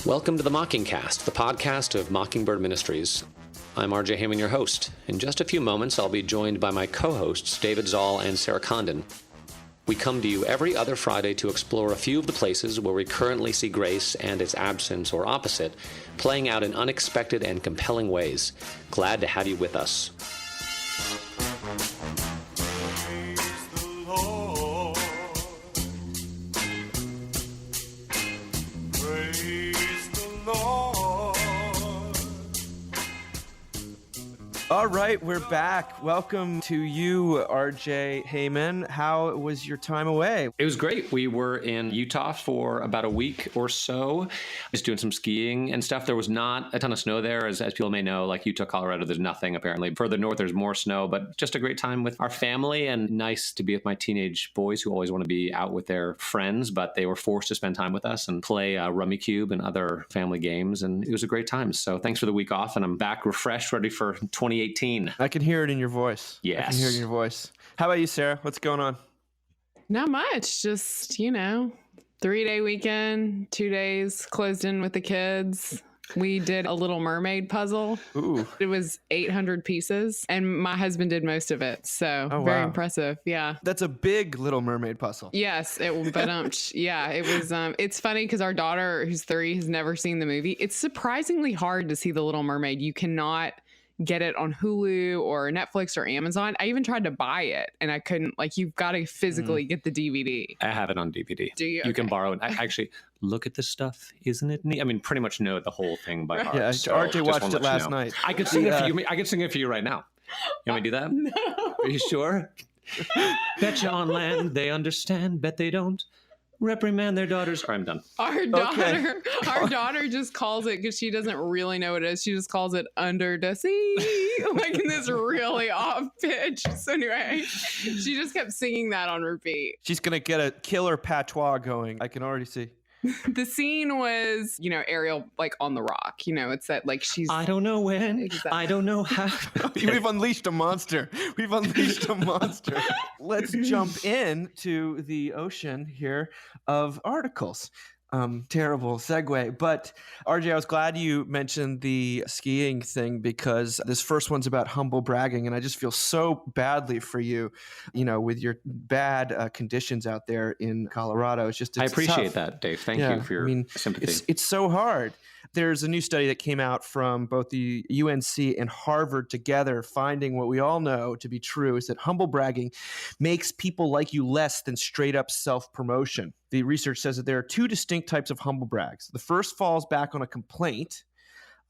Welcome to the Mockingcast, the podcast of Mockingbird Ministries. I'm RJ Heyman, your host. In just a few moments, I'll be joined by my co-hosts, David Zoll and Sarah Condon. We come to you every other Friday to explore a few of the places where we currently see grace and its absence or opposite playing out in unexpected and compelling ways. Glad to have you with us. All right, we're back. Welcome to you, RJ Heyman. How was your time away? It was great. We were in Utah for about a week or so, just doing some skiing and stuff. There was not a ton of snow there, as people may know. Like Utah, Colorado, there's nothing apparently. Further north, there's more snow, but just a great time with our family and nice to be with my teenage boys who always want to be out with their friends, but they were forced to spend time with us and play Rummy Cube and other family games, and it was a great time. So thanks for the week off, and I'm back refreshed, ready for 2018. I can hear it in your voice. Yes. I can hear it in your voice. How about you, Sarah? What's going on? Not much. Just, 3-day weekend, 2 days closed in with the kids. We did a Little Mermaid puzzle. Ooh. It was 800 pieces, and my husband did most of it. So very impressive. Yeah. That's a big Little Mermaid puzzle. Yes. It was. It's funny because our daughter, who's 3, has never seen the movie. It's surprisingly hard to see the Little Mermaid. You cannot get it on Hulu or Netflix or Amazon. I even tried to buy it and I couldn't. Like, you've got to physically get the DVD. I have it on DVD. Do you? You can borrow it. I actually look at this stuff. Isn't it neat? I mean, pretty much know the whole thing by heart. Yeah, so RJ watched it last night. I could sing it for you. I could sing it for you right now. You want me to do that? No. Are you sure? Bet you on land they understand. Bet they don't. Reprimand their daughters. I'm done. Our daughter just calls it, because she doesn't really know what it is. She just calls it Under the Sea, like in this really off pitch. So anyway, she just kept singing that on repeat. She's going to get a killer patois going. I can already see. The scene was, Ariel like on the rock. It's that like she's. I don't know when. Exactly. I don't know how. We've unleashed a monster. Let's jump into the ocean here of articles. Terrible segue. But RJ, I was glad you mentioned the skiing thing, because this first one's about humble bragging. And I just feel so badly for you, with your bad conditions out there in Colorado. I appreciate tough. That, Dave. Thank you for your sympathy. It's so hard. There's a new study that came out from both the UNC and Harvard together, finding what we all know to be true is that humble bragging makes people like you less than straight up self-promotion. The research says that there are 2 distinct types of humble brags. The first falls back on a complaint.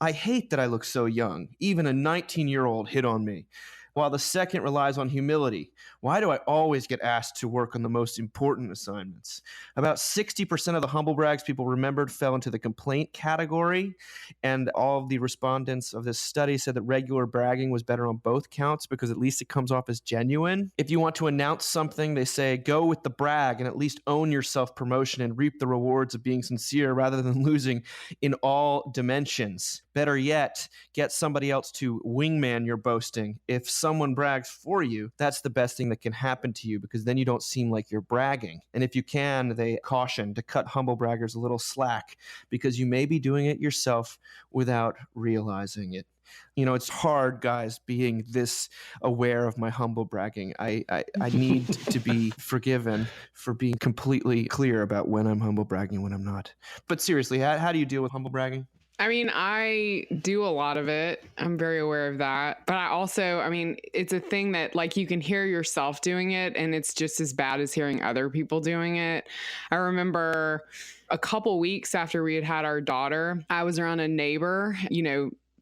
I hate that I look so young. Even a 19-year-old hit on me. While the second relies on humility. Why do I always get asked to work on the most important assignments? About 60% of the humble brags people remembered fell into the complaint category, and all of the respondents of this study said that regular bragging was better on both counts because at least it comes off as genuine. If you want to announce something, they say go with the brag and at least own your self-promotion and reap the rewards of being sincere rather than losing in all dimensions. Better yet, get somebody else to wingman your boasting. If someone brags for you, that's the best thing that can happen to you, because then you don't seem like you're bragging. And if you can, they caution to cut humble braggers a little slack, because you may be doing it yourself without realizing it. It's hard, guys, being this aware of my humble bragging. I need to be forgiven for being completely clear about when I'm humble bragging and when I'm not. But seriously, how do you deal with humble bragging? I mean, I do a lot of it. I'm very aware of that. But I also, it's a thing that like you can hear yourself doing it and it's just as bad as hearing other people doing it. I remember a couple weeks after we had our daughter, I was around a neighbor,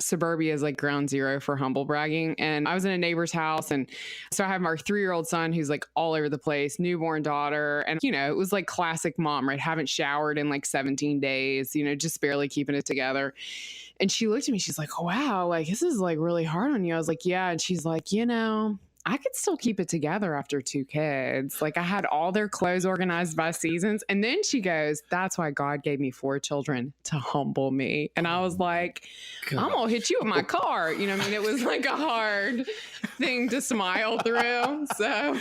suburbia is like ground zero for humble bragging. And I was in a neighbor's house. And so I have our 3-year-old son who's like all over the place, newborn daughter. And, it was like classic mom, right? Haven't showered in like 17 days, just barely keeping it together. And she looked at me, she's like, oh, wow, like this is like really hard on you. I was like, yeah. And she's like, I could still keep it together after 2 kids. Like I had all their clothes organized by seasons. And then she goes, that's why God gave me 4 children to humble me. And I was like, I'm going to hit you with my car. It was like a hard thing to smile through. So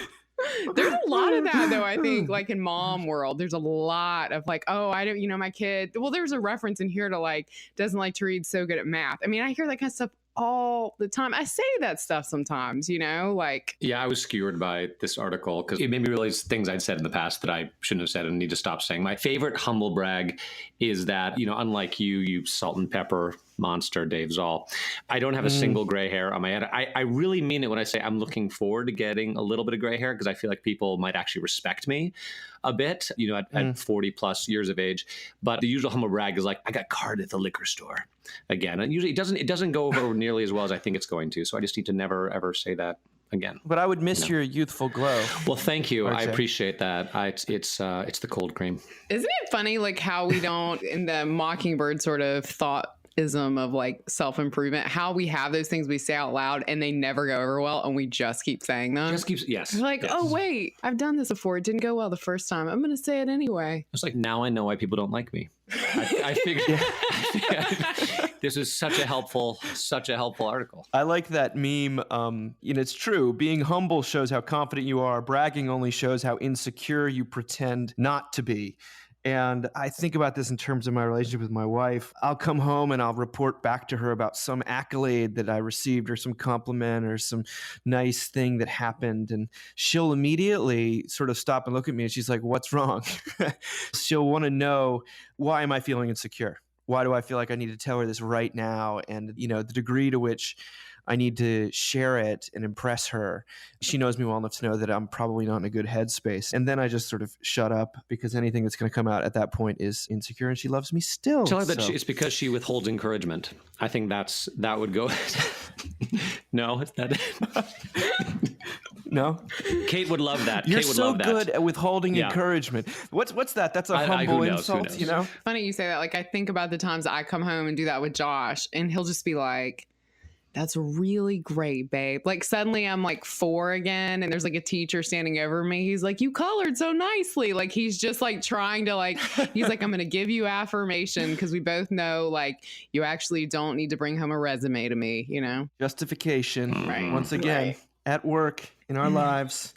There's a lot of that, though, I think, like in mom world, there's a lot of like, oh, I don't, my kid. Well, there's a reference in here to like, doesn't like to read, so good at math. I mean, I hear that kind of stuff all the time. I say that stuff sometimes, like. Yeah, I was skewered by this article because it made me realize things I'd said in the past that I shouldn't have said and need to stop saying. My favorite humble brag is that, unlike you salt and pepper monster, Dave Zoll, I don't have a single gray hair on my head. I really mean it when I say I'm looking forward to getting a little bit of gray hair because I feel like people might actually respect me a bit, at 40 plus years of age. But the usual humble brag is like, I got carded at the liquor store again. And usually it doesn't go over nearly as well as I think it's going to. So I just need to never, ever say that again. But I would miss your youthful glow. Well, thank you. RJ. I appreciate that. It's the cold cream. Isn't it funny, like how we don't, in the Mockingbird sort of thoughtism of like self-improvement, how we have those things we say out loud and they never go over well and we just keep saying them. Yes. We're like, yes. Oh, wait, I've done this before. It didn't go well the first time. I'm going to say it anyway. It's like, now I know why people don't like me. I figured this is such a helpful article. I like that meme. It's true. Being humble shows how confident you are. Bragging only shows how insecure you pretend not to be. And I think about this in terms of my relationship with my wife. I'll come home and I'll report back to her about some accolade that I received or some compliment or some nice thing that happened. And she'll immediately sort of stop and look at me and she's like, what's wrong? She'll want to know, why am I feeling insecure? Why do I feel like I need to tell her this right now? And, the degree to which I need to share it and impress her. She knows me well enough to know that I'm probably not in a good headspace. And then I just sort of shut up because anything that's going to come out at that point is insecure, and she loves me still. Tell her that it's because she withholds encouragement. I think that would go. No, is that it? No? Kate would love that. You're Kate would so love that. good at withholding encouragement. What's that? That's a humble insult, Funny you say that. Like, I think about the times I come home and do that with Josh, and he'll just be like, that's really great, babe. Like suddenly I'm like 4 again and there's like a teacher standing over me. He's like, you colored so nicely. Like he's just like trying to he's like, I'm going to give you affirmation because we both know like you actually don't need to bring home a resume to me, Justification. Right. Once again, Right. At work, in our lives.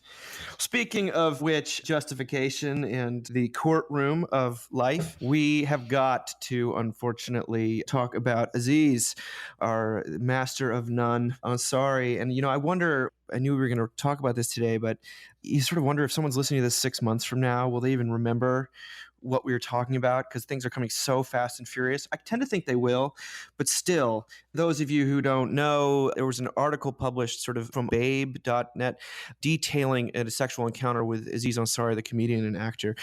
Speaking of which, justification and the courtroom of life, we have got to, unfortunately, talk about Aziz, our master of none, Ansari. And, I wonder, I knew we were going to talk about this today, but you sort of wonder if someone's listening to this 6 months from now, will they even remember what we were talking about? Because things are coming so fast and furious. I tend to think they will, but still, those of you who don't know, there was an article published sort of from babe.net detailing a sexual encounter with Aziz Ansari, the comedian and actor.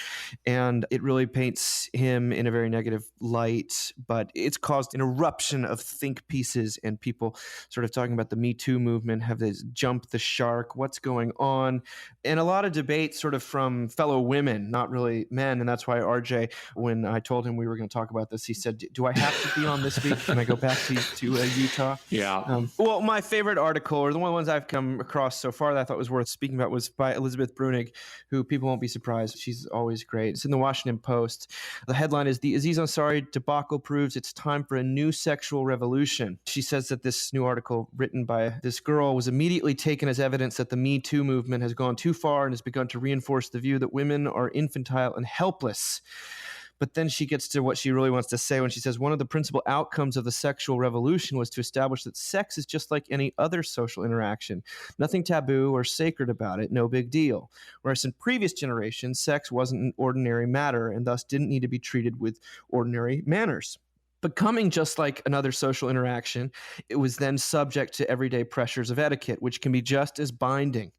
And it really paints him in a very negative light, but it's caused an eruption of think pieces and people sort of talking about the Me Too movement, have they jumped the shark, what's going on? And a lot of debate sort of from fellow women, not really men. And that's why RJ, when I told him we were going to talk about this, he said, do I have to be on this week? Can I go back to Utah? Yeah. Well, my favorite article, or the ones I've come across so far that I thought was worth speaking about, was by Elizabeth Brunig, who people won't be surprised. She's always great. It's in the Washington Post. The headline is, the Aziz Ansari debacle proves it's time for a new sexual revolution. She says that this new article written by this girl was immediately taken as evidence that the Me Too movement has gone too far and has begun to reinforce the view that women are infantile and helpless. But then she gets to what she really wants to say when she says, one of the principal outcomes of the sexual revolution was to establish that sex is just like any other social interaction. Nothing taboo or sacred about it, no big deal. Whereas in previous generations, sex wasn't an ordinary matter and thus didn't need to be treated with ordinary manners. Becoming just like another social interaction, it was then subject to everyday pressures of etiquette, which can be just as binding.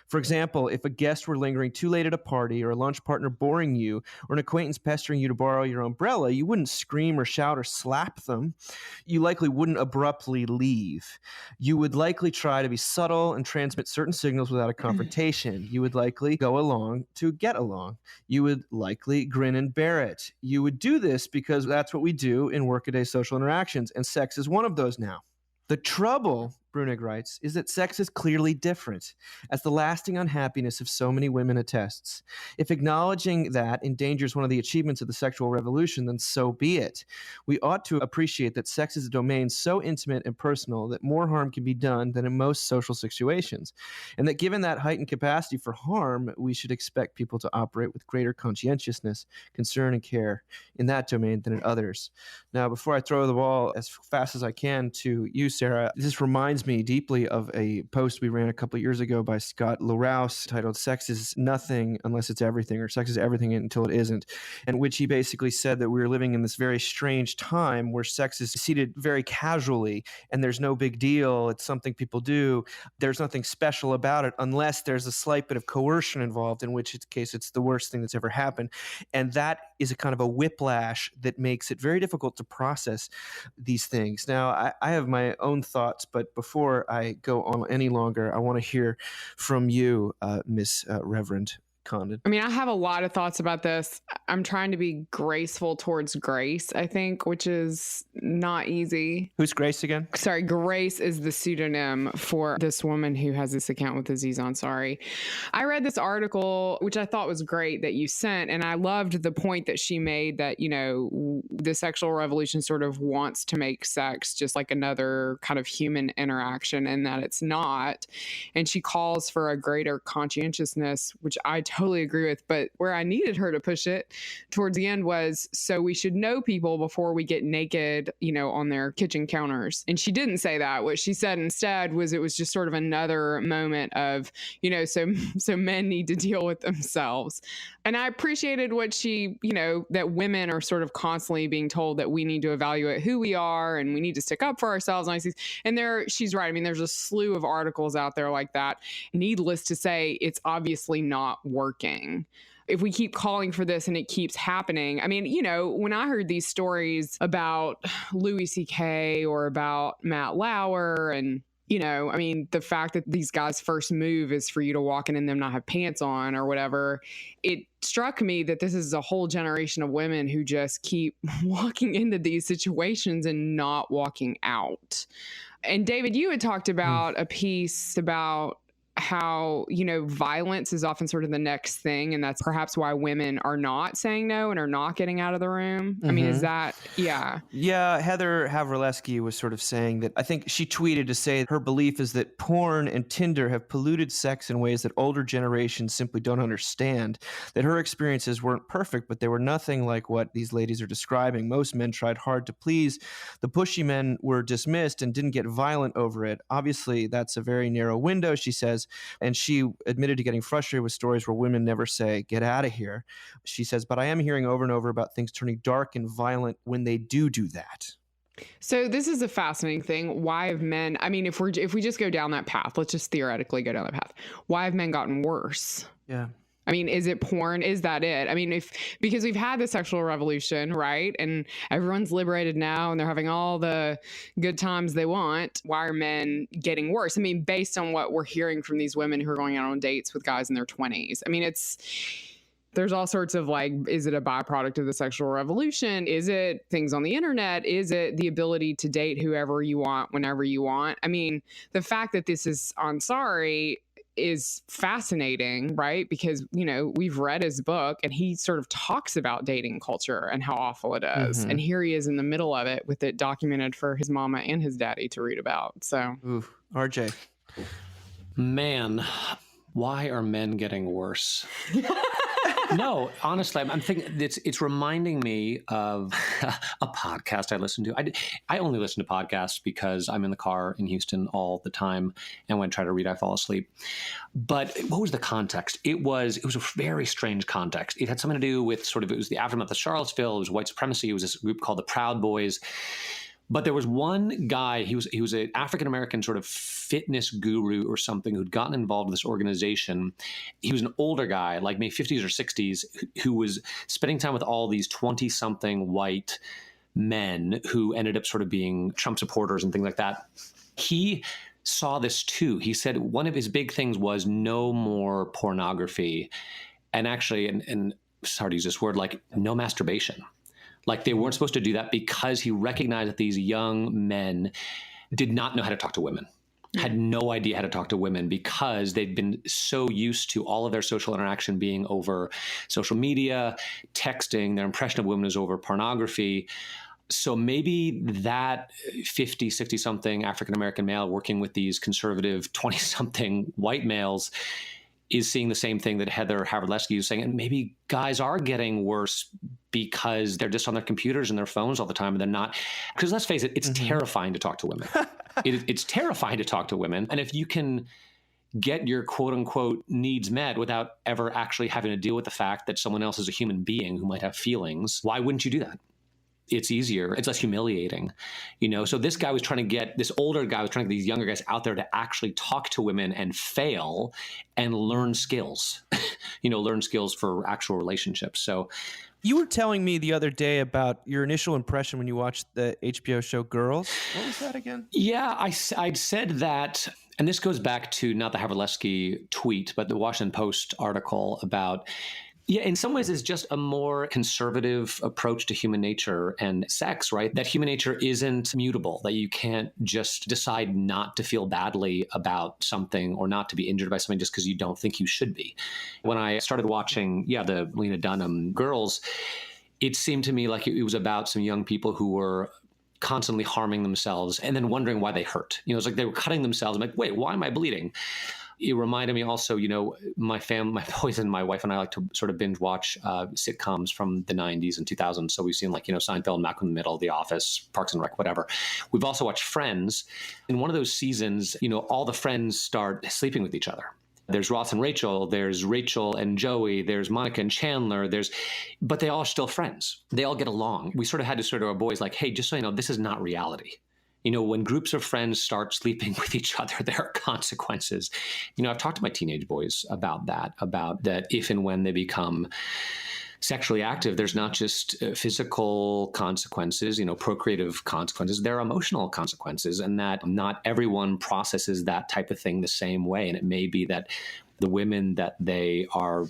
For example, if a guest were lingering too late at a party, or a lunch partner boring you, or an acquaintance pestering you to borrow your umbrella, you wouldn't scream or shout or slap them. You likely wouldn't abruptly leave. You would likely try to be subtle and transmit certain signals without a confrontation. You would likely go along to get along. You would likely grin and bear it. You would do this because that's what we do in workaday social interactions, and sex is one of those now. The trouble, Brunig writes, is that sex is clearly different, as the lasting unhappiness of so many women attests. If acknowledging that endangers one of the achievements of the sexual revolution, then so be it. We ought to appreciate that sex is a domain so intimate and personal that more harm can be done than in most social situations, and that given that heightened capacity for harm, we should expect people to operate with greater conscientiousness, concern, and care in that domain than in others. Now, before I throw the ball as fast as I can to you, Sarah, this reminds me deeply of a post we ran a couple of years ago by Scott LaRouse titled Sex is Nothing Unless It's Everything, or Sex is Everything Until It Isn't, in which he basically said that we were living in this very strange time where sex is seated very casually and there's no big deal. It's something people do. There's nothing special about it unless there's a slight bit of coercion involved, in which case it's the worst thing that's ever happened. And that is a kind of a whiplash that makes it very difficult to process these things. Now, I have my own thoughts, but before I go on any longer, I want to hear from you, Miss Reverend Condon. I mean, I have a lot of thoughts about this. I'm trying to be graceful towards Grace, I think, which is not easy. Who's Grace again? Sorry, Grace is the pseudonym for this woman who has this account with Aziz Ansari. I read this article, which I thought was great, that you sent, and I loved the point that she made that, you know, the sexual revolution sort of wants to make sex just like another kind of human interaction, and that it's not. And she calls for a greater conscientiousness, which I totally agree with. But where I needed her to push it towards the end was, so we should know people before we get naked, you know, on their kitchen counters. And she didn't say that. What she said instead was it was just sort of another moment of, you know, so men need to deal with themselves. And I appreciated what she, you know, that women are sort of constantly being told that we need to evaluate who we are and we need to stick up for ourselves. And she's right. I mean, there's a slew of articles out there like that. Needless to say, it's obviously not working. If we keep calling for this and it keeps happening, I mean, you know, when I heard these stories about Louis C.K. or about Matt Lauer and, you know, I mean, the fact that these guys' first move is for you to walk in and them not have pants on or whatever, it struck me that this is a whole generation of women who just keep walking into these situations and not walking out. And David, you had talked about a piece about how, you know, violence is often sort of the next thing. And that's perhaps why women are not saying no and are not getting out of the room. I mean, is that, yeah. Yeah, Heather Havrilesky was sort of saying that, I think she tweeted to say her belief is that porn and Tinder have polluted sex in ways that older generations simply don't understand, that her experiences weren't perfect, but they were nothing like what these ladies are describing. Most men tried hard to please. The pushy men were dismissed and didn't get violent over it. Obviously, that's a very narrow window, she says. And she admitted to getting frustrated with stories where women never say, get out of here. She says, but I am hearing over and over about things turning dark and violent when they do that. So this is a fascinating thing. Why have men, I mean, if we just go down that path, let's just theoretically go down that path. Why have men gotten worse? Yeah. I mean, is it porn? Is that it? I mean, because we've had the sexual revolution, right? And everyone's liberated now and they're having all the good times they want. Why are men getting worse? I mean, based on what we're hearing from these women who are going out on dates with guys in their 20s. I mean, there's all sorts of like, is it a byproduct of the sexual revolution? Is it things on the internet? Is it the ability to date whoever you want, whenever you want? I mean, the fact that this is Ansari is fascinating, right? Because, you know, we've read his book and he sort of talks about dating culture and how awful it is. And here he is in the middle of it with it documented for his mama and his daddy to read about. So, ooh, RJ. Man, why are men getting worse? No, honestly, I'm thinking it's reminding me of a podcast I listen to. I only listen to podcasts because I'm in the car in Houston all the time, and when I try to read, I fall asleep. But what was the context? It was a very strange context. It had something to do with it was the aftermath of Charlottesville. It was white supremacy. It was this group called the Proud Boys. But there was one guy, he was an African-American sort of fitness guru or something who'd gotten involved with this organization. He was an older guy, like maybe 50s or 60s, who was spending time with all these 20-something white men who ended up sort of being Trump supporters and things like that. He saw this too. He said one of his big things was no more pornography. And actually, and sorry to use this word, like no masturbation. Like they weren't supposed to do that because he recognized that these young men did not know how to talk to women. had no idea how to talk to women because they'd been so used to all of their social interaction being over social media, texting. Their impression of women is over pornography. So maybe that 50, 60-something African-American male working with these conservative 20-something white males is seeing the same thing that Heather Havrilesky is saying. And maybe guys are getting worse because they're just on their computers and their phones all the time, and they're not. Because let's face it, it's terrifying to talk to women. It's terrifying to talk to women. And if you can get your quote unquote needs met without ever actually having to deal with the fact that someone else is a human being who might have feelings, why wouldn't you do that? It's easier. It's less humiliating, So this older guy was trying to get these younger guys out there to actually talk to women and fail and learn skills, learn skills for actual relationships. So you were telling me the other day about your initial impression when you watched the HBO show Girls. What was that again? Yeah, I'd said that, and this goes back to not the Havrilesky tweet, but the Washington Post article about, in some ways it's just a more conservative approach to human nature and sex, right? That human nature isn't mutable, that you can't just decide not to feel badly about something or not to be injured by something just because you don't think you should be. When I started watching, the Lena Dunham Girls, it seemed to me like it was about some young people who were constantly harming themselves and then wondering why they hurt. It's like they were cutting themselves. I'm like, wait, why am I bleeding? It reminded me also, my boys and my wife and I like to sort of binge watch sitcoms from the 90s and 2000s. So we've seen Seinfeld, Malcolm in the Middle, The Office, Parks and Rec, whatever. We've also watched Friends. In one of those seasons, all the friends start sleeping with each other. There's Ross and Rachel, there's Rachel and Joey, there's Monica and Chandler, but they all are still friends. They all get along. We sort of had to sort of our boys like, hey, just so you know, this is not reality. When groups of friends start sleeping with each other, there are consequences. I've talked to my teenage boys about that if and when they become sexually active, there's not just physical consequences, procreative consequences, there are emotional consequences, and that not everyone processes that type of thing the same way. And it may be that the women that they are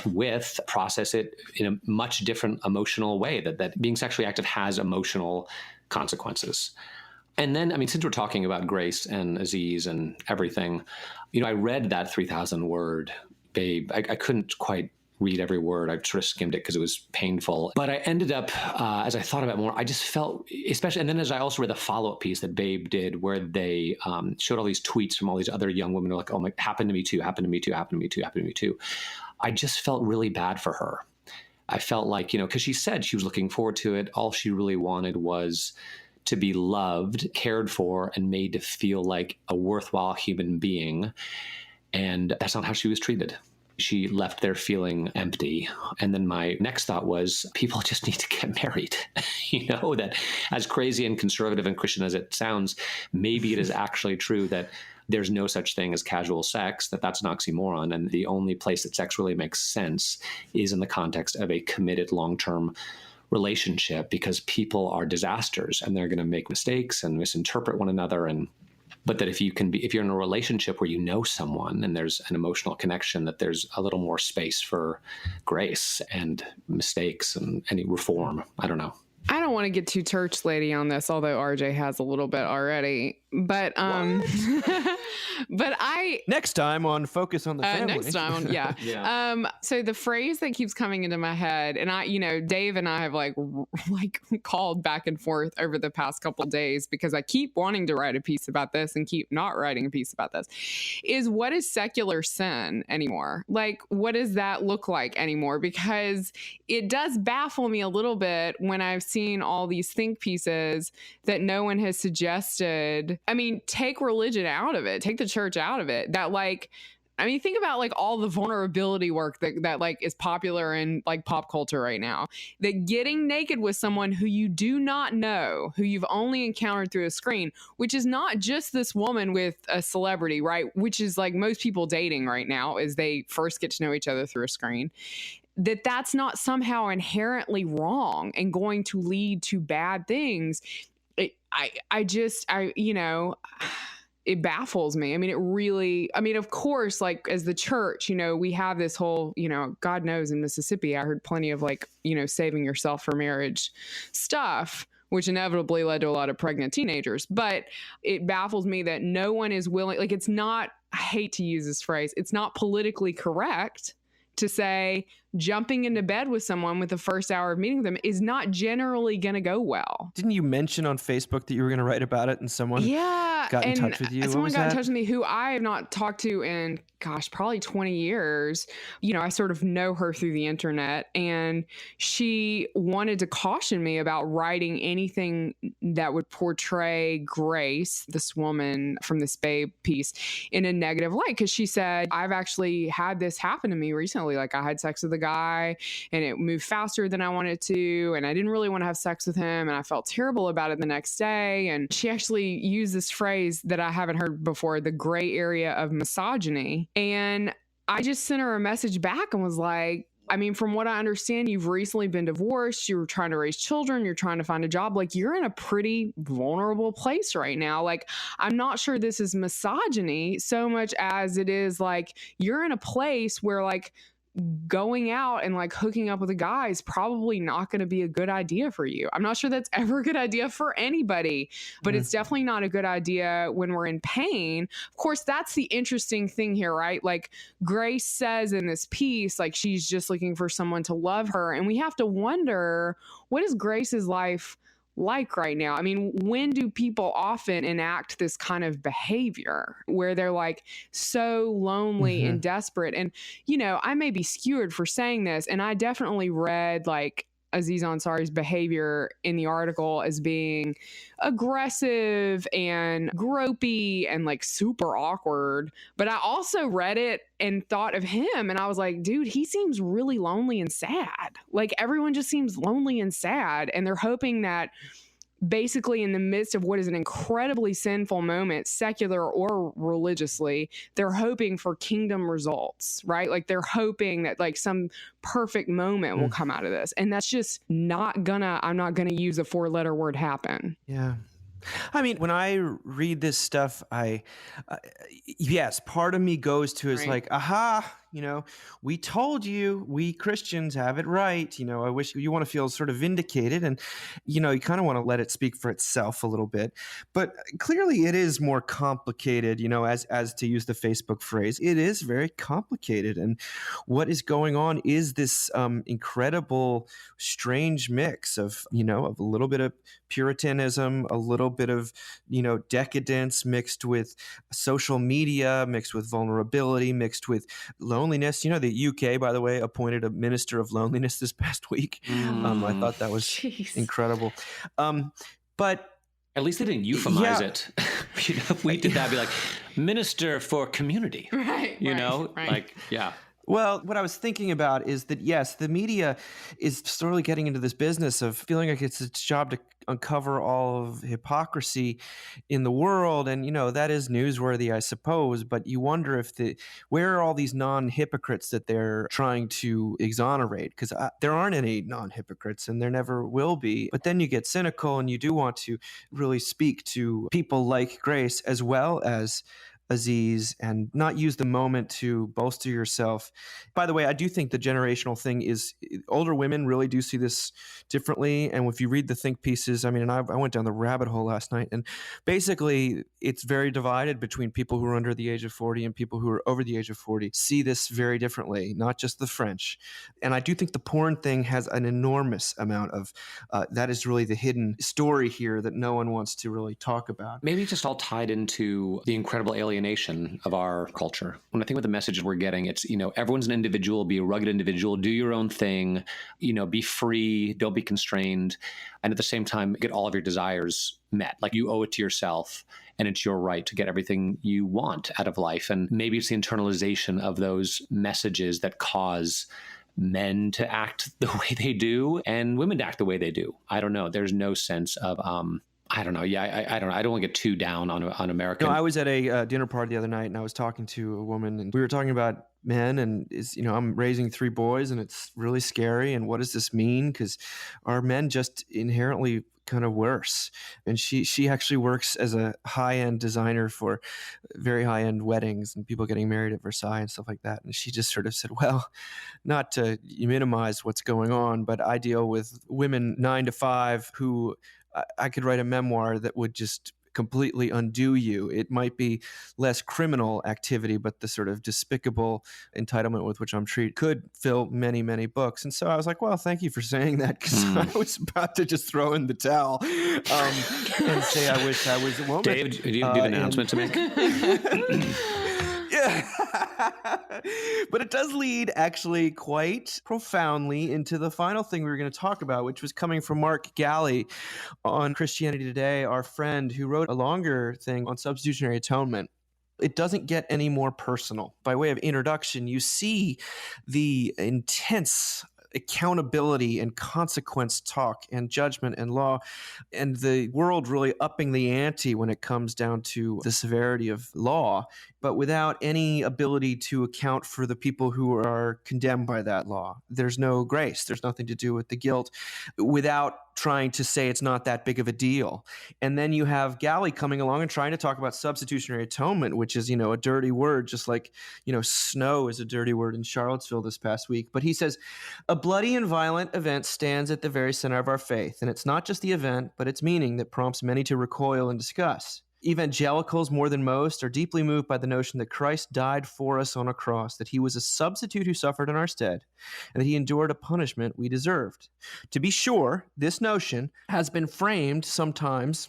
with process it in a much different emotional way, that being sexually active has emotional consequences. And then, since we're talking about Grace and Aziz and everything, I read that 3,000 word Babe. I couldn't quite read every word. I sort of skimmed it because it was painful. But I ended up, as I thought about it more, I just felt, especially, and then as I also read the follow-up piece that Babe did, where they showed all these tweets from all these other young women who were like, oh my, happened to me too, happened to me too, happened to me too, happened to me too. I just felt really bad for her. I felt like, because she said she was looking forward to it. All she really wanted was to be loved, cared for, and made to feel like a worthwhile human being. And that's not how she was treated. She left there feeling empty. And then my next thought was, people just need to get married. That as crazy and conservative and Christian as it sounds, maybe it is actually true that there's no such thing as casual sex, that's an oxymoron. And the only place that sex really makes sense is in the context of a committed long-term relationship, because people are disasters and they're going to make mistakes and misinterpret one another. But that if you're in a relationship where you know someone and there's an emotional connection, that there's a little more space for grace and mistakes and any reform. I don't know. I don't want to get too church lady on this, although RJ has a little bit already. But but next time on Focus on the Family. Next time on, yeah. Yeah. So the phrase that keeps coming into my head, and Dave and I have like called back and forth over the past couple of days because I keep wanting to write a piece about this and keep not writing a piece about this, is what is secular sin anymore? Like, what does that look like anymore? Because it does baffle me a little bit when I've seen all these think pieces that no one has suggested. Take religion out of it, take the church out of it. Think about all the vulnerability work that is popular in pop culture right now. That getting naked with someone who you do not know, who you've only encountered through a screen, which is not just this woman with a celebrity, right? Which is most people dating right now, is they first get to know each other through a screen. That's not somehow inherently wrong and going to lead to bad things. It baffles me. It really, of course, as the church, we have this whole, God knows in Mississippi, I heard plenty of saving yourself for marriage stuff, which inevitably led to a lot of pregnant teenagers. But it baffles me that no one is willing, like it's not, I hate to use this phrase, it's not politically correct to say jumping into bed with someone with the first hour of meeting them is not generally going to go well. Didn't you mention on Facebook that you were going to write about it and someone got in touch with you? Someone got in touch with me who I have not talked to in, probably 20 years. You know, I sort of know her through the internet, and she wanted to caution me about writing anything that would portray Grace, this woman from this Babe piece, in a negative light. Because she said, I've actually had this happen to me recently. Like I had sex with a guy and it moved faster than I wanted to, and I didn't really want to have sex with him, and I felt terrible about it the next day. And she actually used this phrase that I haven't heard before, the gray area of misogyny. And I just sent her a message back and was like, I mean, from what I understand, you've recently been divorced, you're trying to raise children, you're trying to find a job. Like, you're in a pretty vulnerable place right now. Like, I'm not sure this is misogyny so much as it is like, you're in a place where like going out and like hooking up with a guy is probably not going to be a good idea for you. I'm not sure that's ever a good idea for anybody, but it's definitely not a good idea when we're in pain. Of course, that's the interesting thing here, right? Like Grace says in this piece, like she's just looking for someone to love her. And we have to wonder, what is Grace's life like right now? I mean, when do people often enact this kind of behavior where they're like so lonely and desperate? And, you know, I may be skewered for saying this, and I definitely read like Aziz Ansari's behavior in the article as being aggressive and gropey and like super awkward. But I also read it and thought of him, and I was like, dude, he seems really lonely and sad. Like everyone just seems lonely and sad, and they're hoping that basically in the midst of what is an incredibly sinful moment, secular or religiously, they're hoping for kingdom results, right? Like they're hoping that like some perfect moment will come out of this. And that's just I'm not gonna use a 4-letter word happen. Yeah. I mean, when I read this stuff, yes, part of me goes to is like, aha, you know, we told you, we Christians have it right. You know, I wish you want to feel sort of vindicated, and, you know, you kind of want to let it speak for itself a little bit. But clearly it is more complicated, you know, as to use the Facebook phrase, it is very complicated. And what is going on is this incredible, strange mix of, you know, of a little bit of Puritanism, a little bit of, you know, decadence mixed with social media, mixed with vulnerability, mixed with loneliness. You know, the UK, by the way, appointed a minister of loneliness this past week. I thought that was incredible. But at least they didn't euphemize it. You know, if we did that, I'd be like, minister for community. Right. You know, like, yeah. Well, what I was thinking about is that, yes, the media is slowly getting into this business of feeling like it's its job to uncover all of hypocrisy in the world. And, you know, that is newsworthy, I suppose. But you wonder where are all these non-hypocrites that they're trying to exonerate? Because there aren't any non-hypocrites, and there never will be. But then you get cynical, and you do want to really speak to people like Grace as well as Aziz, and not use the moment to bolster yourself. By the way, I do think the generational thing is older women really do see this differently. And if you read the think pieces, I mean, and I went down the rabbit hole last night, and basically it's very divided between people who are under the age of 40 and people who are over the age of 40 see this very differently, not just the French. And I do think the porn thing has an enormous amount of, that is really the hidden story here that no one wants to really talk about. Maybe it's just all tied into the incredible alienation of our culture. When I think about the messages we're getting, it's, you know, everyone's an individual, be a rugged individual, do your own thing, you know, be free, don't be constrained. And at the same time, get all of your desires met. Like you owe it to yourself, and it's your right to get everything you want out of life. And maybe it's the internalization of those messages that cause men to act the way they do and women to act the way they do. I don't know. There's no sense of, I don't know. Yeah, I don't know. I don't want to get too down on American. No, I was at a dinner party the other night, and I was talking to a woman, and we were talking about men, and you know, I'm raising 3 boys, and it's really scary. And what does this mean? Because are men just inherently kind of worse? And she actually works as a high-end designer for very high-end weddings and people getting married at Versailles and stuff like that. And she just sort of said, well, not to minimize what's going on, but I deal with women 9 to 5 who I could write a memoir that would just completely undo you. It might be less criminal activity, but the sort of despicable entitlement with which I'm treated could fill many, many books. And so I was like, well, thank you for saying that, because I was about to just throw in the towel and say I wish I was a woman. Dave, do you have an announcement to make? Yeah. But it does lead actually quite profoundly into the final thing we were going to talk about, which was coming from Mark Galley on Christianity Today, our friend who wrote a longer thing on substitutionary atonement. It doesn't get any more personal. By way of introduction, you see the intense accountability and consequence talk and judgment and law, and the world really upping the ante when it comes down to the severity of law, but without any ability to account for the people who are condemned by that law. There's no grace. There's nothing to do with the guilt, without trying to say it's not that big of a deal. And then you have Galley coming along and trying to talk about substitutionary atonement, which is, a dirty word, just like, snow is a dirty word in Charlottesville this past week. But he says, a bloody and violent event stands at the very center of our faith. And it's not just the event, but its meaning that prompts many to recoil and discuss. Evangelicals, more than most, are deeply moved by the notion that Christ died for us on a cross, that he was a substitute who suffered in our stead, and that he endured a punishment we deserved. To be sure, this notion has been framed sometimes,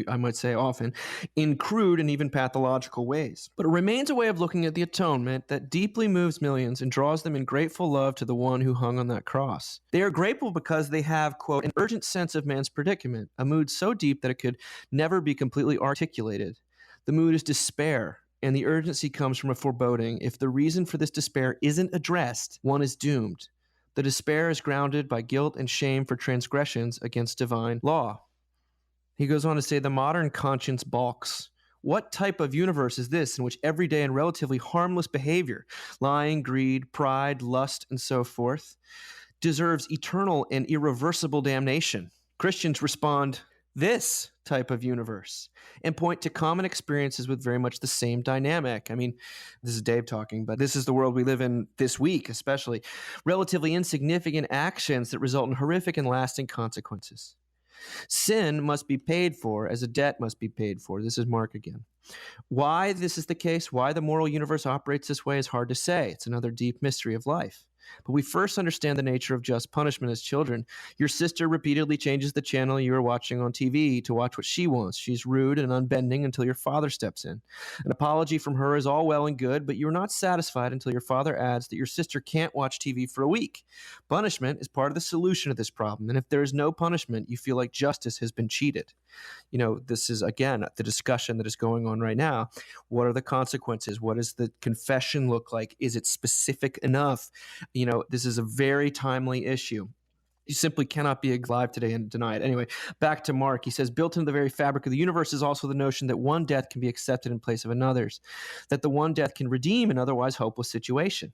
I might say often, in crude and even pathological ways. But it remains a way of looking at the atonement that deeply moves millions and draws them in grateful love to the one who hung on that cross. They are grateful because they have, quote, an urgent sense of man's predicament, a mood so deep that it could never be completely articulated. The mood is despair, and the urgency comes from a foreboding. If the reason for this despair isn't addressed, one is doomed. The despair is grounded by guilt and shame for transgressions against divine law. He goes on to say, the modern conscience balks. What type of universe is this in which everyday and relatively harmless behavior, lying, greed, pride, lust, and so forth, deserves eternal and irreversible damnation? Christians respond, this type of universe, and point to common experiences with very much the same dynamic. I mean, this is Dave talking, but this is the world we live in this week, especially. Relatively insignificant actions that result in horrific and lasting consequences. Sin must be paid for as a debt must be paid for. This is Mark again. Why this is the case, why the moral universe operates this way is hard to say. It's another deep mystery of life. But we first understand the nature of just punishment as children. Your sister repeatedly changes the channel you are watching on TV to watch what she wants. She's rude and unbending until your father steps in. An apology from her is all well and good, but you're not satisfied until your father adds that your sister can't watch TV for a week. Punishment is part of the solution to this problem, and if there is no punishment, you feel like justice has been cheated. This is, again, the discussion that is going on right now. What are the consequences? What does the confession look like? Is it specific enough? This is a very timely issue. You simply cannot be alive today and deny it. Anyway, back to Mark. He says, built into the very fabric of the universe is also the notion that one death can be accepted in place of another's, that the one death can redeem an otherwise hopeless situation.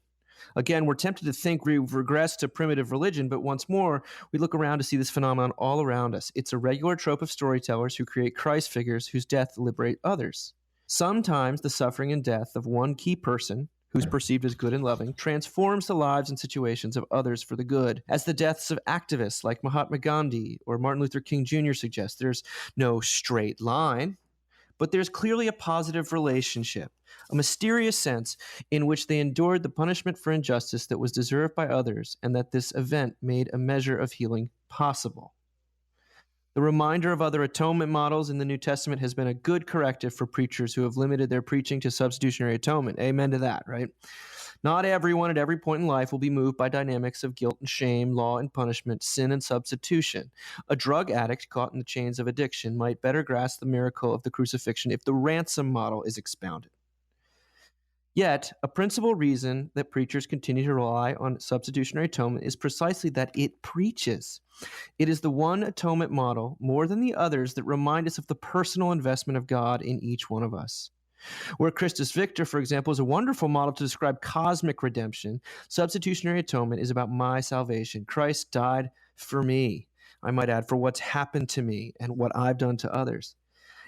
Again, we're tempted to think we've regressed to primitive religion, but once more, we look around to see this phenomenon all around us. It's a regular trope of storytellers who create Christ figures whose death liberate others. Sometimes the suffering and death of one key person, who's perceived as good and loving, transforms the lives and situations of others for the good. As the deaths of activists like Mahatma Gandhi or Martin Luther King Jr. suggest, there's no straight line, but there's clearly a positive relationship, a mysterious sense in which they endured the punishment for injustice that was deserved by others, and that this event made a measure of healing possible. The reminder of other atonement models in the New Testament has been a good corrective for preachers who have limited their preaching to substitutionary atonement. Amen to that, right? Not everyone at every point in life will be moved by dynamics of guilt and shame, law and punishment, sin and substitution. A drug addict caught in the chains of addiction might better grasp the miracle of the crucifixion if the ransom model is expounded. Yet, a principal reason that preachers continue to rely on substitutionary atonement is precisely that it preaches. It is the one atonement model, more than the others, that remind us of the personal investment of God in each one of us. Where Christus Victor, for example, is a wonderful model to describe cosmic redemption, substitutionary atonement is about my salvation. Christ died for me, I might add, for what's happened to me and what I've done to others.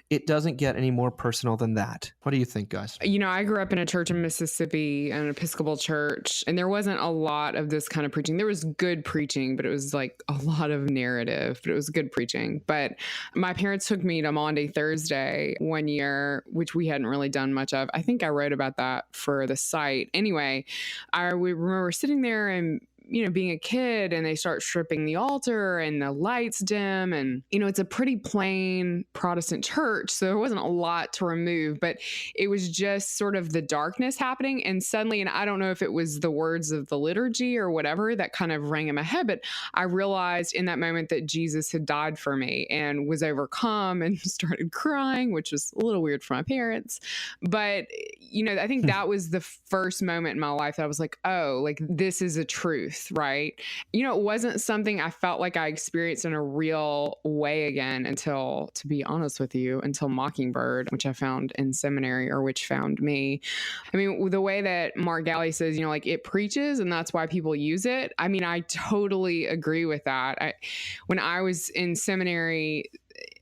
It doesn't get any more personal than that. What do you think, guys? I grew up in a church in Mississippi, an Episcopal church, and there wasn't a lot of this kind of preaching. There was good preaching, but it was like a lot of narrative, but it was good preaching. But my parents took me to Maundy Thursday one year, which we hadn't really done much of. I think I wrote about that for the site. Anyway, we remember sitting there and being a kid, and they start stripping the altar and the lights dim. And, it's a pretty plain Protestant church. So there wasn't a lot to remove, but it was just sort of the darkness happening. And suddenly, and I don't know if it was the words of the liturgy or whatever that kind of rang in my head, but I realized in that moment that Jesus had died for me and was overcome and started crying, which was a little weird for my parents. But, I think that was the first moment in my life that I was like, oh, like this is a truth, right? It wasn't something I felt like I experienced in a real way again until, to be honest with you, until Mockingbird, which I found in seminary, or which found me. I mean, the way that Mark Galley says, like it preaches and that's why people use it. I mean, I totally agree with that. When I was in seminary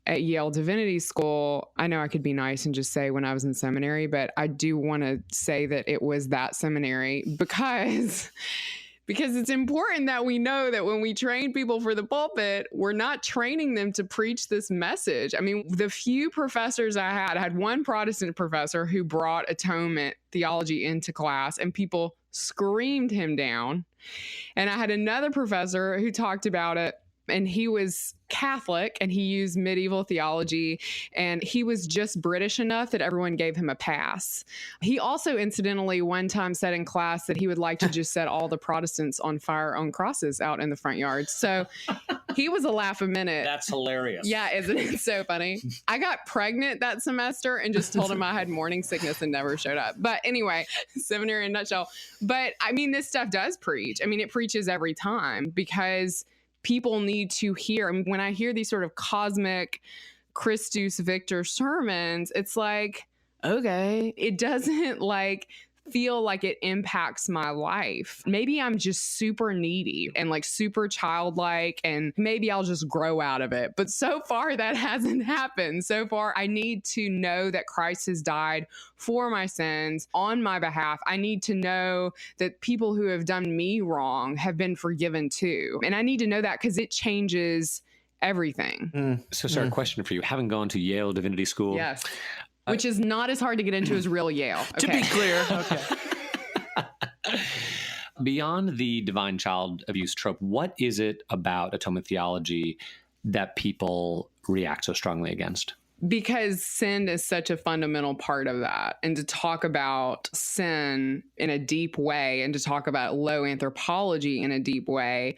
at Yale Divinity School, I know I could be nice and just say when I was in seminary, but I do want to say that it was that seminary because it's important that we know that when we train people for the pulpit, we're not training them to preach this message. I mean, the few professors I had one Protestant professor who brought atonement theology into class, and people screamed him down. And I had another professor who talked about it, and he was Catholic and he used medieval theology, and he was just British enough that everyone gave him a pass. He also incidentally one time said in class that he would like to just set all the Protestants on fire on crosses out in the front yard. So he was a laugh a minute. That's hilarious. Yeah, isn't it so funny? I got pregnant that semester and just told him I had morning sickness and never showed up. But anyway, seminary in a nutshell. But I mean, this stuff does preach. I mean, it preaches every time because people need to hear. I mean, when I hear these sort of cosmic Christus Victor sermons, it's like, okay, it doesn't like feel like it impacts my life. Maybe I'm just super needy and like super childlike, and maybe I'll just grow out of it. But so far that hasn't happened. So far, I need to know that Christ has died for my sins on my behalf. I need to know that people who have done me wrong have been forgiven too. And I need to know that because it changes everything. So, Sarah, question for you. Having gone to Yale Divinity School. Yes. Which is not as hard to get into as real Yale. To be clear. Okay. Beyond the divine child abuse trope, what is it about atonement theology that people react so strongly against? Because sin is such a fundamental part of that. And to talk about sin in a deep way and to talk about low anthropology in a deep way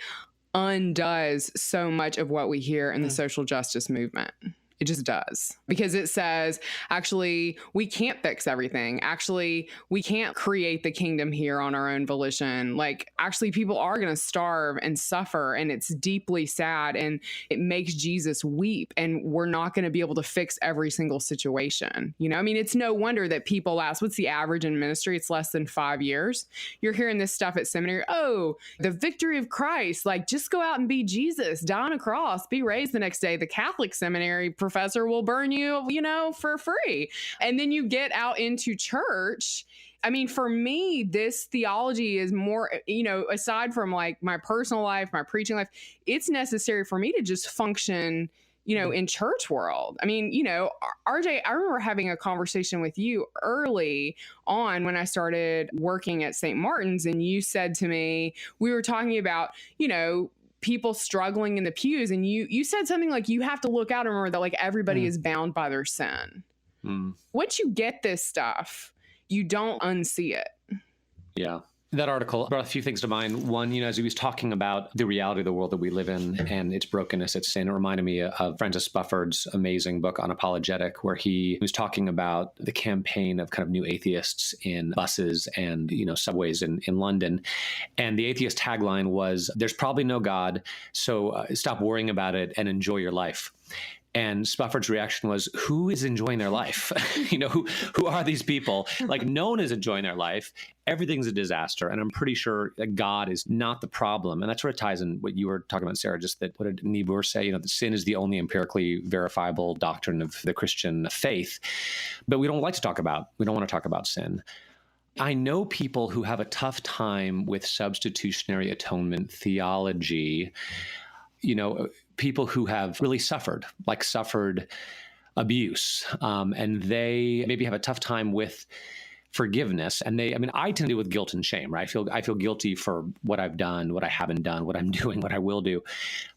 undoes so much of what we hear in the social justice movement. It just does. Because it says, actually, we can't fix everything. Actually, we can't create the kingdom here on our own volition. Like, actually, people are going to starve and suffer, and it's deeply sad, and it makes Jesus weep, and we're not going to be able to fix every single situation. I mean, it's no wonder that people last, what's the average in ministry? It's less than 5 years. You're hearing this stuff at seminary. Oh, the victory of Christ. Like, just go out and be Jesus, die on a cross, be raised the next day. The Catholic seminary professor will burn you, for free. And then you get out into church. I mean, for me, this theology is more, aside from like my personal life, my preaching life, it's necessary for me to just function, in church world. I mean, RJ, I remember having a conversation with you early on when I started working at St. Martin's, and you said to me, we were talking about, people struggling in the pews, and you said something like, you have to look out and remember that like everybody is bound by their sin. Once you get this stuff, you don't unsee it. Yeah. That article brought a few things to mind. One, as he was talking about the reality of the world that we live in and its brokenness, its sin, it reminded me of Francis Bufford's amazing book on apologetic, where he was talking about the campaign of kind of new atheists in buses and, subways in London. And the atheist tagline was, "There's probably no God, so stop worrying about it and enjoy your life." And Spofford's reaction was, who is enjoying their life? Who are these people? Like, no one is enjoying their life. Everything's a disaster. And I'm pretty sure that God is not the problem. And that's where it ties in what you were talking about, Sarah, just that, what did Niebuhr say? That sin is the only empirically verifiable doctrine of the Christian faith. But we don't want to talk about sin. I know people who have a tough time with substitutionary atonement theology, people who have really suffered abuse, and they maybe have a tough time with forgiveness. And I tend to do with guilt and shame, right? I feel guilty for what I've done, what I haven't done, what I'm doing, what I will do.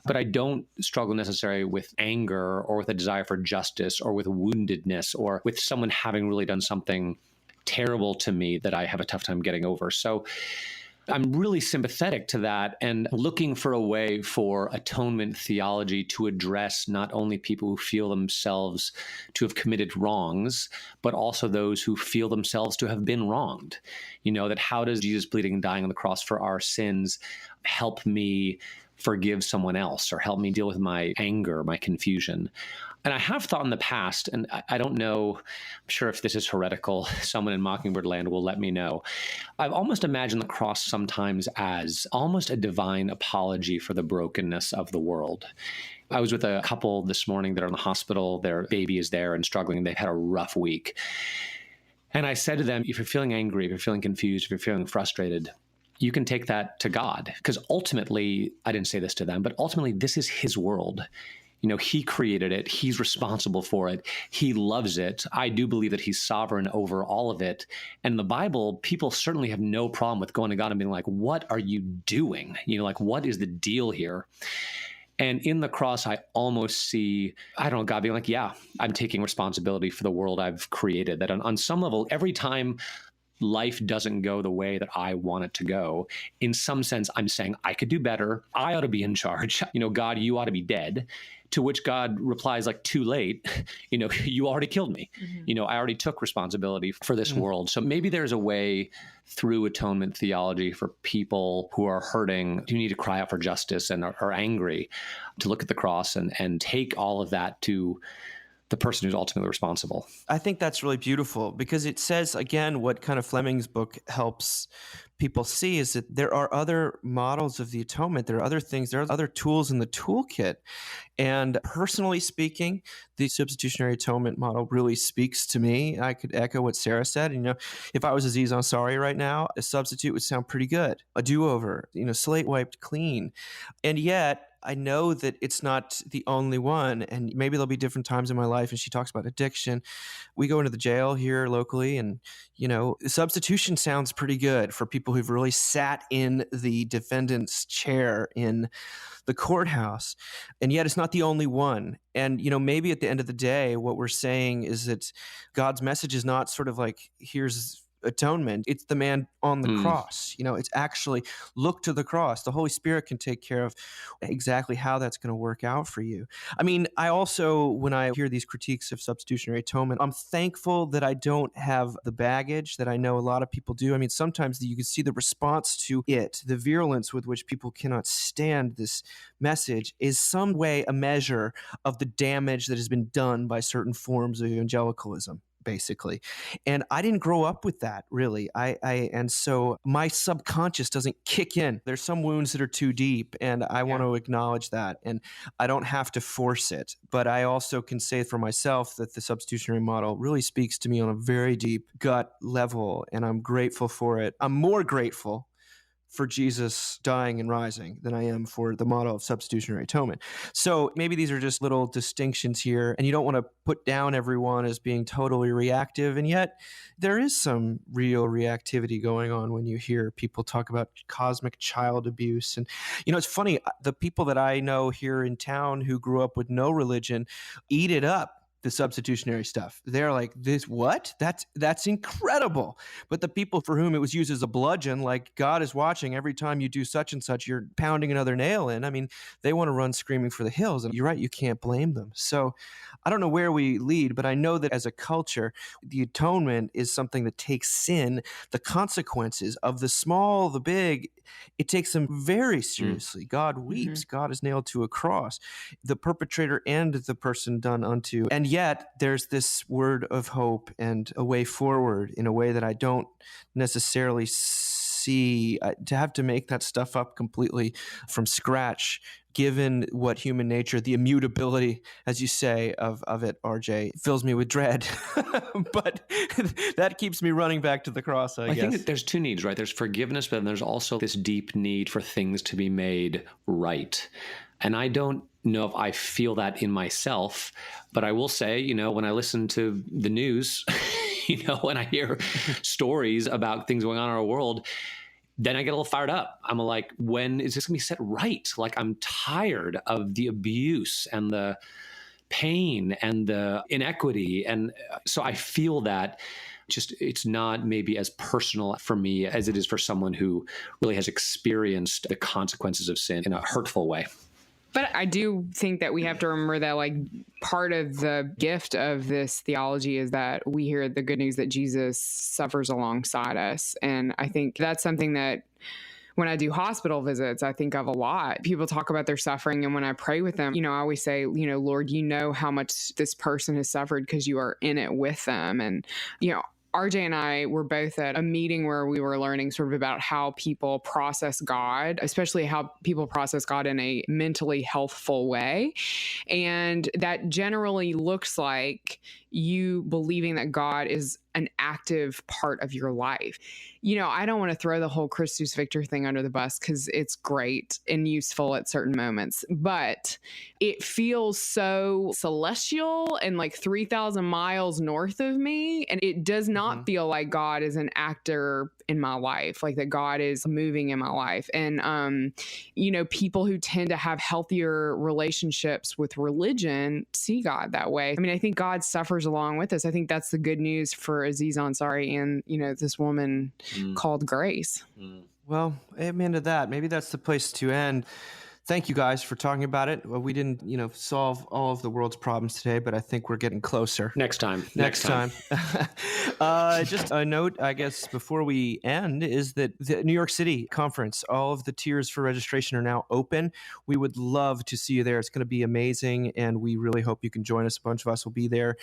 But I don't struggle necessarily with anger or with a desire for justice or with woundedness or with someone having really done something terrible to me that I have a tough time getting over. So I'm really sympathetic to that and looking for a way for atonement theology to address not only people who feel themselves to have committed wrongs, but also those who feel themselves to have been wronged. That how does Jesus bleeding and dying on the cross for our sins help me forgive someone else or help me deal with my anger, my confusion? And I have thought in the past, and I don't know, I'm sure if this is heretical, someone in Mockingbird Land will let me know. I've almost imagined the cross sometimes as almost a divine apology for the brokenness of the world. I was with a couple this morning that are in the hospital. Their baby is there and struggling, and they've had a rough week. And I said to them, if you're feeling angry, if you're feeling confused, if you're feeling frustrated, you can take that to God. Because ultimately, I didn't say this to them, but ultimately, this is his world. He created it. He's responsible for it. He loves it. I do believe that he's sovereign over all of it. And in the Bible, people certainly have no problem with going to God and being like, what are you doing? What is the deal here? And in the cross, I almost see, God being like, yeah, I'm taking responsibility for the world I've created. That on some level, every time life doesn't go the way that I want it to go, in some sense, I'm saying I could do better. I ought to be in charge. God, you ought to be dead. To which God replies, like, too late, you already killed me. Mm-hmm. I already took responsibility for this world. So maybe there's a way through atonement theology for people who are hurting, who need to cry out for justice and are angry, to look at the cross and take all of that to the person who's ultimately responsible. I think that's really beautiful because it says, again, what kind of Fleming's book helps people see is that there are other models of the atonement. There are other things, there are other tools in the toolkit. And personally speaking, the substitutionary atonement model really speaks to me. I could echo what Sarah said. If I was Aziz Ansari right now, a substitute would sound pretty good. A do-over, slate wiped clean. And yet, I know that it's not the only one, and maybe there'll be different times in my life. And she talks about addiction. We go into the jail here locally, and substitution sounds pretty good for people who've really sat in the defendant's chair in the courthouse. And yet it's not the only one. And, maybe at the end of the day, what we're saying is that God's message is not sort of like, here's atonement. It's the man on the cross. It's actually look to the cross. The Holy Spirit can take care of exactly how that's going to work out for you. I also, when I hear these critiques of substitutionary atonement, I'm thankful that I don't have the baggage that I know a lot of people do. Sometimes you can see the response to it, the virulence with which people cannot stand this message is some way a measure of the damage that has been done by certain forms of evangelicalism, basically. And I didn't grow up with that, really. And so my subconscious doesn't kick in. There's some wounds that are too deep, and I want to acknowledge that. And I don't have to force it. But I also can say for myself that the substitutionary model really speaks to me on a very deep gut level, and I'm grateful for it. I'm more grateful for Jesus dying and rising than I am for the model of substitutionary atonement. So maybe these are just little distinctions here, and you don't want to put down everyone as being totally reactive, and yet there is some real reactivity going on when you hear people talk about cosmic child abuse. And, it's funny, the people that I know here in town who grew up with no religion eat it up the substitutionary stuff. They're like, this what? That's incredible. But the people for whom it was used as a bludgeon, like God is watching every time you do such and such, you're pounding another nail in. I mean, they want to run screaming for the hills. And you're right, you can't blame them. So I don't know where we lead, but I know that as a culture, the atonement is something that takes sin, the consequences of the small, the big, it takes them very seriously. God weeps. God is nailed to a cross, the perpetrator and the person done unto. And yet there's this word of hope and a way forward in a way that I don't necessarily see. To have to make that stuff up completely from scratch, given what human nature, the immutability, as you say, of it, RJ, fills me with dread. But that keeps me running back to the cross, I guess. think that there's two needs, right? There's forgiveness, but then there's also this deep need for things to be made right. And I don't know if I feel that in myself, but I will say, when I listen to the news, when I hear stories about things going on in our world, then I get a little fired up. I'm like, when is this going to be set right? Like, I'm tired of the abuse and the pain and the inequity. And so I feel that it's not maybe as personal for me as it is for someone who really has experienced the consequences of sin in a hurtful way. But I do think that we have to remember that, like, part of the gift of this theology is that we hear the good news that Jesus suffers alongside us. And I think that's something that when I do hospital visits, I think of a lot. People talk about their suffering. And when I pray with them, I always say, Lord, you know how much this person has suffered because you are in it with them. And, RJ and I were both at a meeting where we were learning sort of about how people process God, especially how people process God in a mentally healthful way. And that generally looks like you believing that God is an active part of your life. I don't want to throw the whole Christus Victor thing under the bus because it's great and useful at certain moments, but it feels so celestial and like 3,000 miles north of me. And it does not feel like God is an actor in my life, like that God is moving in my life. And, people who tend to have healthier relationships with religion see God that way. I mean, I think God suffers along with us. I think that's the good news for Aziz Ansari and, this woman called Grace. Well, amen to that. Maybe that's the place to end. Thank you guys for talking about it. Well, we didn't, solve all of the world's problems today, but I think we're getting closer. Next time. Just a note, I guess, before we end, is that the New York City conference, all of the tiers for registration are now open. We would love to see you there. It's going to be amazing, and we really hope you can join us. A bunch of us will be there.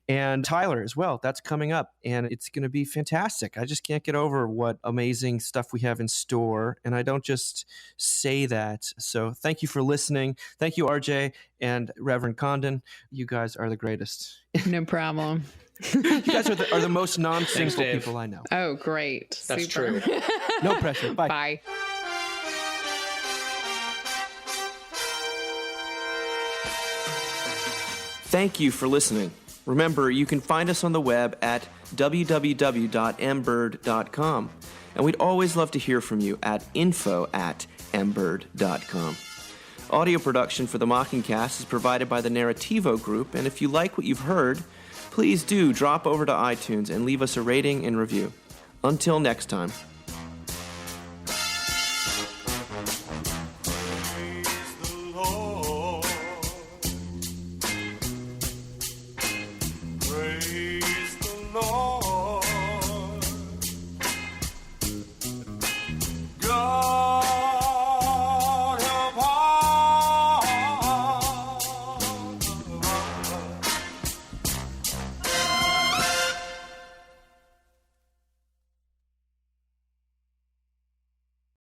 And Tyler as well. That's coming up, and it's going to be fantastic. I just can't get over what amazing stuff we have in store, and I don't just say that. So thank you for listening. Thank you, RJ and Reverend Condon. You guys are the greatest. No problem. You guys are the most non-sinful people I know. Oh, great. That's Super. true. No pressure. Bye. Bye. Thank you for listening. Remember, you can find us on the web at www.mbird.com. And we'd always love to hear from you at info@mbird.com. Audio production for the Mockingcast is provided by the Narrativo Group, and if you like what you've heard, please do drop over to iTunes and leave us a rating and review. Until next time.